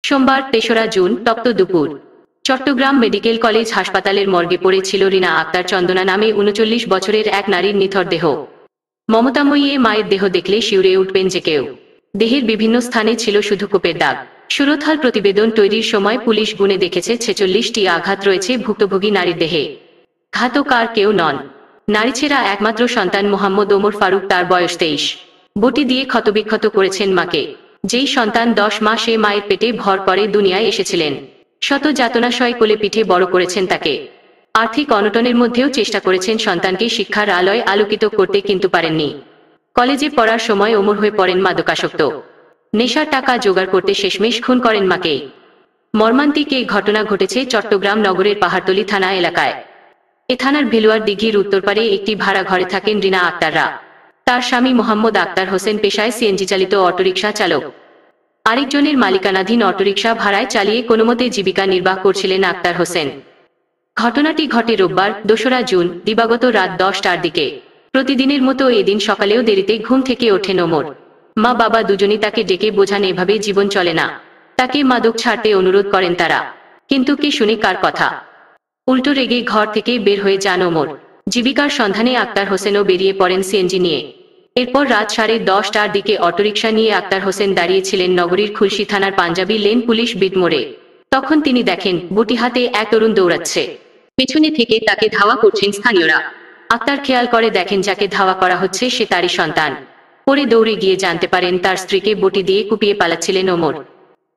সোমবার ৩রা জুন তপ্ত দুপুর চট্টগ্রাম মেডিকেল কলেজ হাসপাতালের মর্গে পড়েছিল রিনা আক্তার চন্দনা নামে ৩৯ বছরের এক নারীর নিথর দেহ। মমতাময়ী এ মায়ের দেহ দেখলে শিউরে উঠবেন যে কেউ। দেহের বিভিন্ন স্থানে ছিল শুধু কোপের দাগ। সুরতহাল প্রতিবেদন তৈরির সময় পুলিশ গুনে দেখেছে ৪৬টি আঘাত রয়েছে ভুক্তভোগী নারীর দেহে। ঘাতক আর কেউ নন, নারীছেড়া একমাত্র সন্তান মোহাম্মদ ওমর ফারুক। তার বয়স ২৩। বটি দিয়ে ক্ষতবিক্ষত করেছেন মাকে। যেই সন্তান ১০ মাসে মায়ের পেটে ভর করে দুনিয়ায় এসেছিলেন, শত যাতনাশয় কোলে পিঠে বড় করেছেন তাকে। আর্থিক অনটনের মধ্যেও চেষ্টা করেছেন সন্তানকে শিক্ষার আলোয় আলোকিত করতে, কিন্তু পারেননি। কলেজে পড়ার সময় ওমর হয়ে পড়েন মাদকাসক্ত। নেশার টাকা জোগাড় করতে শেষমেশ খুন করেন মাকে। মর্মান্তিক এই ঘটনা ঘটেছে চট্টগ্রাম নগরের পাহাড়তলী থানা এলাকায়। এ থানার ভেলুয়ার দিঘির উত্তরপাড়ে একটি ভাড়া ঘরে থাকেন রিনা আক্তাররা। তার স্বামী মোহাম্মদ আক্তার হোসেন পেশায় সিএনজি চালিত অটোরিকশা চালক। আরেকজনের মালিকানাধীন অটোরিকশা ভাড়ায় চালিয়ে কোনোমতে জীবিকা নির্বাহ করছিলেন আক্তার হোসেন। ঘটনাটি ঘটে রোববার ২রা জুন দিবাগত রাত ১০টার দিকে। প্রতিদিনের মতো এদিন সকালেও দেরিতে ঘুম থেকে ওঠেন ওমর। মা বাবা দুজনই তাকে ডেকে বোঝান এভাবে জীবন চলে না। তাকে মাদক ছাড়তে অনুরোধ করেন তারা, কিন্তু কে শুনে কার কথা। উল্টো রেগে ঘর থেকে বের হয়ে যান ওমর। জীবিকার সন্ধানে আক্তার হোসেনও বেরিয়ে পড়েন সিএনজি নিয়ে। এরপর রাত 10:30টার দিকে অটোরিকশা নিয়ে আক্তার হোসেন দাঁড়িয়েছিলেন নগরীর খুলশী থানার পাঞ্জাবি লেন পুলিশ বিট মোড়ে। তখন তিনি দেখেন বটি হাতে এক তরুণ দৌড়াচ্ছে। পেছনে থেকে তাকে ধাওয়া করছেন স্থানীয়রা। আক্তার খেয়াল করে দেখেন যাকে ধাওয়া করা হচ্ছে সে তারই সন্তান। পরে দৌড়ে গিয়ে জানতে পারেন তার স্ত্রীকে বটি দিয়ে কুপিয়ে পালাচ্ছিলেন ওমর।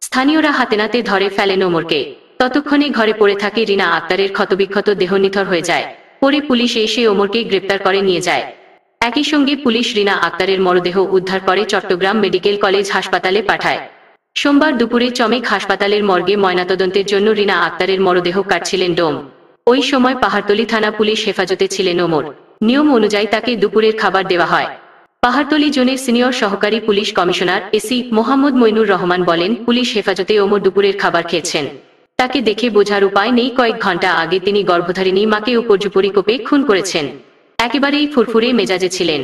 স্থানীয়রা হাতে নাতে ধরে ফেলেন ওমরকে। ততক্ষণে ঘরে পড়ে থাকে রিনা আক্তারের ক্ষতবিক্ষত দেহ নিথর হয়ে যায়। পরে পুলিশ এসে ওমরকে গ্রেপ্তার করে নিয়ে যায়। একই সঙ্গে পুলিশ রিনা আক্তারের মরদেহ উদ্ধার করে চট্টগ্রাম মেডিকেল কলেজ হাসপাতালে পাঠায়। সোমবার দুপুরে চমেক হাসপাতালের মর্গে ময়নাতদন্তের জন্য রিনা আক্তারের মরদেহ কাটছিলেন ডোম। ওই সময় পাহাড়তলী থানা পুলিশ হেফাজতে ছিলেন ওমর। নিয়ম অনুযায়ী তাকে দুপুরের খাবার দেওয়া হয়। পাহাড়তলী জোনের সিনিয়র সহকারী police commissioner AC Mohammad Moinur Rahman বলেন, পুলিশ হেফাজতে ওমর দুপুরের খাবার খেয়েছেন। তাকে দেখে বোঝার উপায় নেই কয়েক ঘন্টা আগে তিনি গর্ভধারিণী মাকে উপর্যুপরি কোপে খুন করেছেন। একেবারেই ফুরফুরে মেজাজে ছিলেন।